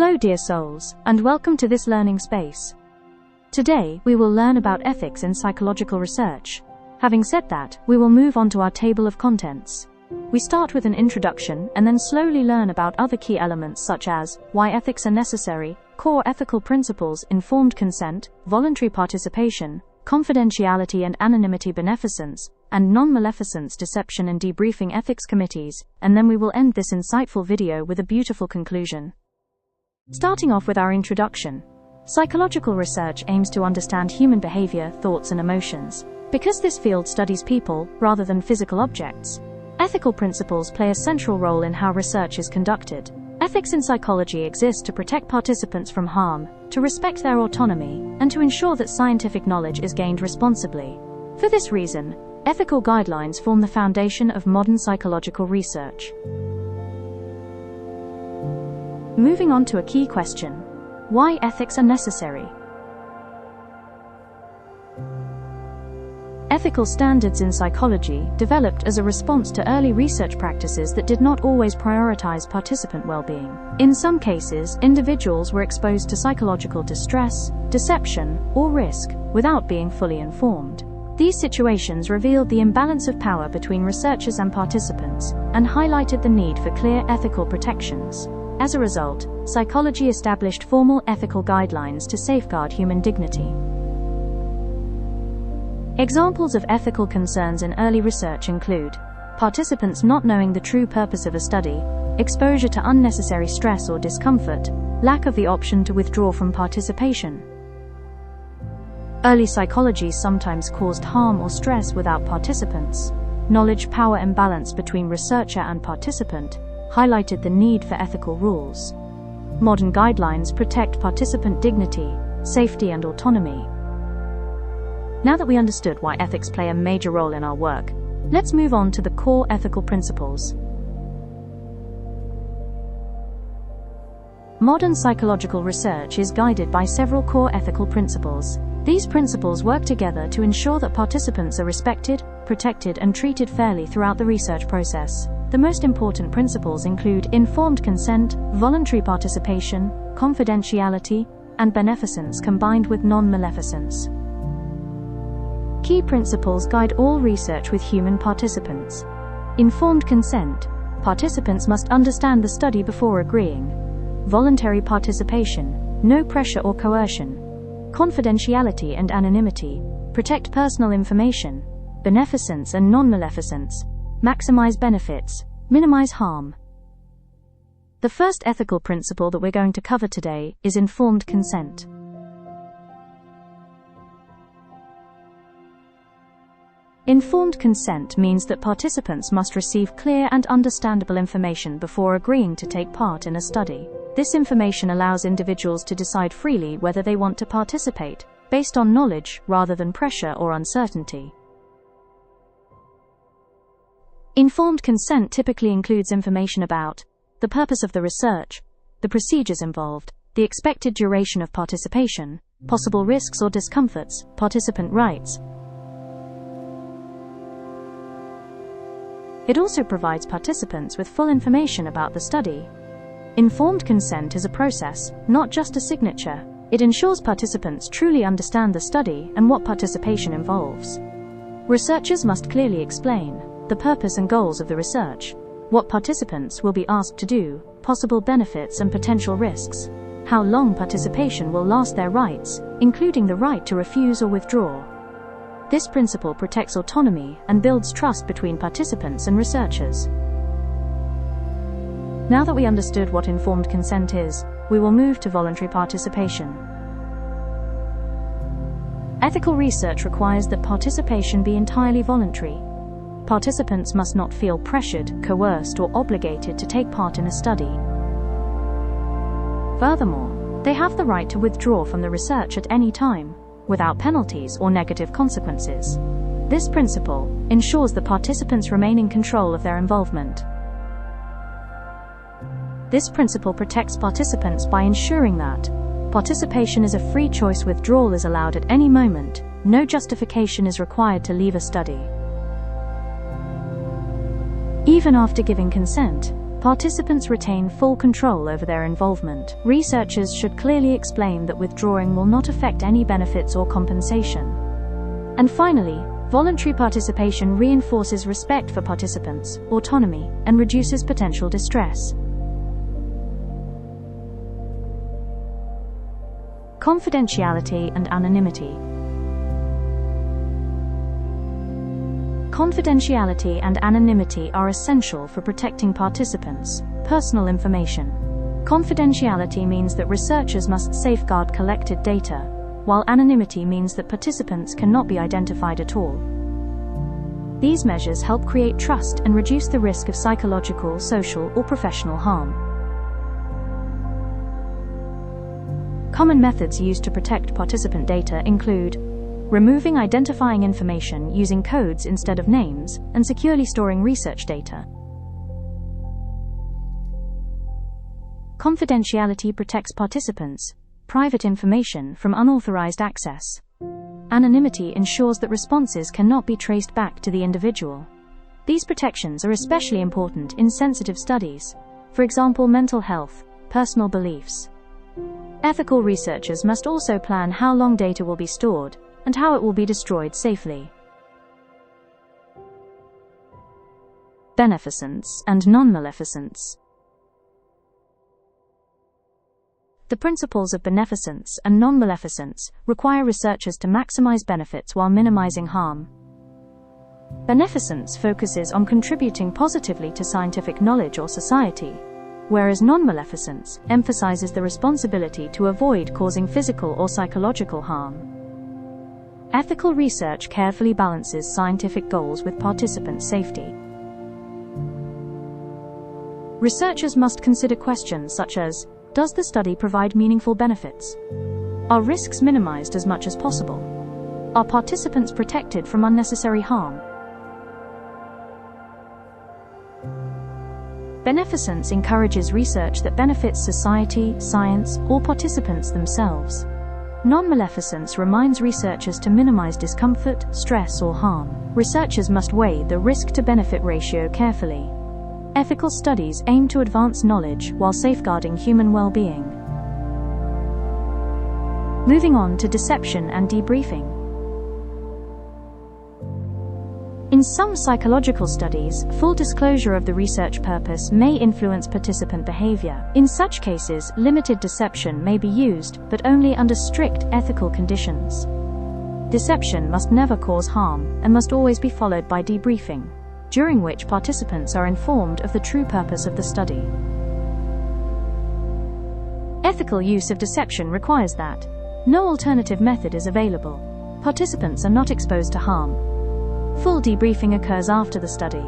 Hello dear souls, and welcome to this learning space. Today, we will learn about ethics in psychological research. Having said that, we will move on to our table of contents. We start with an introduction and then slowly learn about other key elements such as why ethics are necessary, core ethical principles, informed consent, voluntary participation, confidentiality and anonymity, beneficence, and non-maleficence, deception and debriefing ethics committees, and then we will end this insightful video with a beautiful conclusion. Starting off with our introduction. Psychological research aims to understand human behavior, thoughts and emotions. Because this field studies people, rather than physical objects, ethical principles play a central role in how research is conducted. Ethics in psychology exists to protect participants from harm, to respect their autonomy, and to ensure that scientific knowledge is gained responsibly. For this reason, ethical guidelines form the foundation of modern psychological research. Moving on to a key question: why ethics are necessary? Ethical standards in psychology developed as a response to early research practices that did not always prioritize participant well-being. In some cases, individuals were exposed to psychological distress, deception, or risk without being fully informed. These situations revealed the imbalance of power between researchers and participants and highlighted the need for clear ethical protections. As a result, psychology established formal ethical guidelines to safeguard human dignity. Examples of ethical concerns in early research include participants not knowing the true purpose of a study, exposure to unnecessary stress or discomfort, lack of the option to withdraw from participation. Early psychology sometimes caused harm or stress without participants. Knowledge-power imbalance between researcher and participant highlighted the need for ethical rules. Modern guidelines protect participant dignity, safety and autonomy. Now that we understood why ethics play a major role in our work, let's move on to the core ethical principles. Modern psychological research is guided by several core ethical principles. These principles work together to ensure that participants are respected, protected, and treated fairly throughout the research process. The most important principles include informed consent, voluntary participation, confidentiality, and beneficence combined with non-maleficence. Key principles guide all research with human participants. Informed consent. Participants must understand the study before agreeing. Voluntary participation. No pressure or coercion. Confidentiality and anonymity. Protect personal information. Beneficence and non-maleficence. Maximize benefits. Minimize harm. The first ethical principle that we're going to cover today is informed consent. Informed consent means that participants must receive clear and understandable information before agreeing to take part in a study. This information allows individuals to decide freely whether they want to participate, based on knowledge rather than pressure or uncertainty. Informed consent typically includes information about the purpose of the research, the procedures involved, the expected duration of participation, possible risks or discomforts, participant rights. It also provides participants with full information about the study. Informed consent is a process, not just a signature. It ensures participants truly understand the study and what participation involves. Researchers must clearly explain the purpose and goals of the research, what participants will be asked to do, possible benefits and potential risks, how long participation will last, their rights, including the right to refuse or withdraw. This principle protects autonomy and builds trust between participants and researchers. Now that we understood what informed consent is, we will move to voluntary participation. Ethical research requires that participation be entirely voluntary. Participants must not feel pressured, coerced, or obligated to take part in a study. Furthermore, they have the right to withdraw from the research at any time, without penalties or negative consequences. This principle ensures that participants remain in control of their involvement. This principle protects participants by ensuring that participation is a free choice, withdrawal is allowed at any moment, no justification is required to leave a study. Even after giving consent, Participants retain full control over their involvement. Researchers should clearly explain that withdrawing will not affect any benefits or compensation. And finally, voluntary participation reinforces respect for participants' autonomy and reduces potential distress. Confidentiality and anonymity. Confidentiality and anonymity are essential for protecting participants' personal information. Confidentiality means that researchers must safeguard collected data, while anonymity means that participants cannot be identified at all. These measures help create trust and reduce the risk of psychological, social, or professional harm. Common methods used to protect participant data include removing identifying information using codes instead of names, and securely storing research data. Confidentiality protects participants' private information from unauthorized access. Anonymity ensures that responses cannot be traced back to the individual. These protections are especially important in sensitive studies, for example, mental health, personal beliefs. Ethical researchers must also plan how long data will be stored and how it will be destroyed safely. Beneficence and non-maleficence. The principles of beneficence and non-maleficence require researchers to maximize benefits while minimizing harm. Beneficence focuses on contributing positively to scientific knowledge or society, whereas non-maleficence emphasizes the responsibility to avoid causing physical or psychological harm. Ethical research carefully balances scientific goals with participant safety. Researchers must consider questions such as, does the study provide meaningful benefits? Are risks minimized as much as possible? Are participants protected from unnecessary harm? Beneficence encourages research that benefits society, science, or participants themselves. Non-maleficence reminds researchers to minimize discomfort, stress, or harm. Researchers must weigh the risk-to-benefit ratio carefully. Ethical studies aim to advance knowledge while safeguarding human well-being. Moving on to deception and debriefing. In some psychological studies, full disclosure of the research purpose may influence participant behavior. In such cases, limited deception may be used, but only under strict ethical conditions. Deception must never cause harm and must always be followed by debriefing, during which participants are informed of the true purpose of the study. Ethical use of deception requires that no alternative method is available. Participants are not exposed to harm. Full debriefing occurs after the study.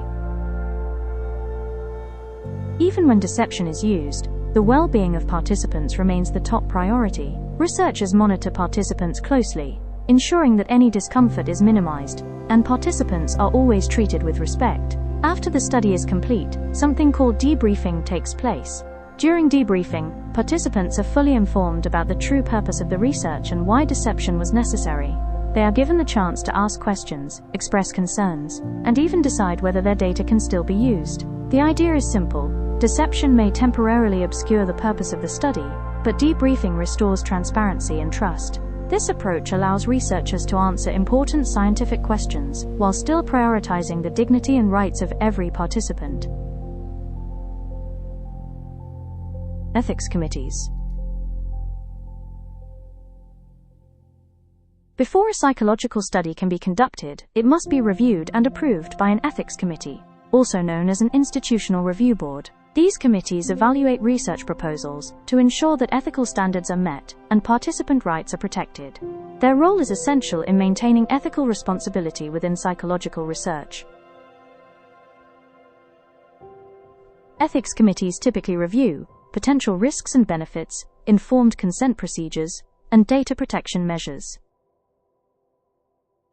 Even when deception is used, the well-being of participants remains the top priority. Researchers monitor participants closely, ensuring that any discomfort is minimized, and participants are always treated with respect. After the study is complete, something called debriefing takes place. During debriefing, participants are fully informed about the true purpose of the research and why deception was necessary. They are given the chance to ask questions, express concerns, and even decide whether their data can still be used. The idea is simple. Deception may temporarily obscure the purpose of the study, but debriefing restores transparency and trust. This approach allows researchers to answer important scientific questions while still prioritizing the dignity and rights of every participant. Ethics committees. Before a psychological study can be conducted, it must be reviewed and approved by an ethics committee, also known as an institutional review board. These committees evaluate research proposals to ensure that ethical standards are met and participant rights are protected. Their role is essential in maintaining ethical responsibility within psychological research. Ethics committees typically review potential risks and benefits, informed consent procedures, and data protection measures.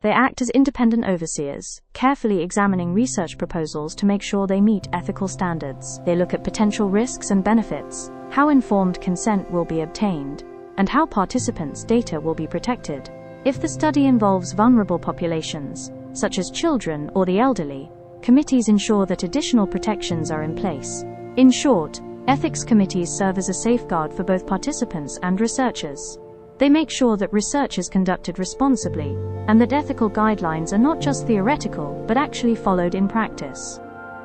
They act as independent overseers, carefully examining research proposals to make sure they meet ethical standards. They look at potential risks and benefits, how informed consent will be obtained, and how participants' data will be protected. If the study involves vulnerable populations, such as children or the elderly, committees ensure that additional protections are in place. In short, ethics committees serve as a safeguard for both participants and researchers. They make sure that research is conducted responsibly, and that ethical guidelines are not just theoretical but actually followed in practice.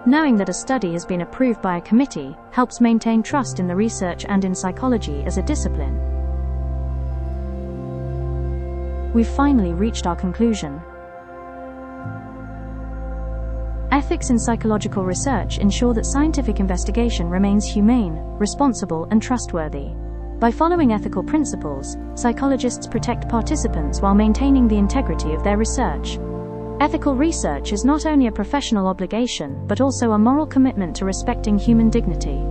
Knowing that a study has been approved by a committee helps maintain trust in the research and in psychology as a discipline. We've finally reached our conclusion. Ethics in psychological research ensure that scientific investigation remains humane, responsible, and trustworthy. By following ethical principles, psychologists protect participants while maintaining the integrity of their research. Ethical research is not only a professional obligation but also a moral commitment to respecting human dignity.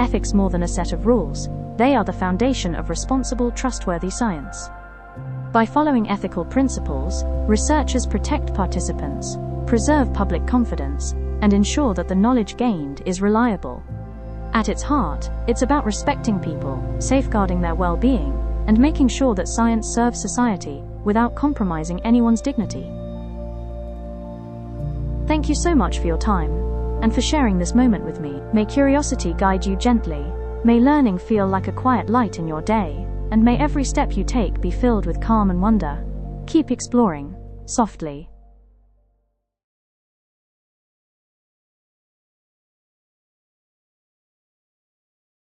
Ethics more than a set of rules, they are the foundation of responsible, trustworthy science. By following ethical principles, researchers protect participants, preserve public confidence, and ensure that the knowledge gained is reliable. At its heart, it's about respecting people, safeguarding their well-being, and making sure that science serves society without compromising anyone's dignity. Thank you so much for your time, and for sharing this moment with me. May curiosity guide you gently, may learning feel like a quiet light in your day, and may every step you take be filled with calm and wonder. Keep exploring, softly.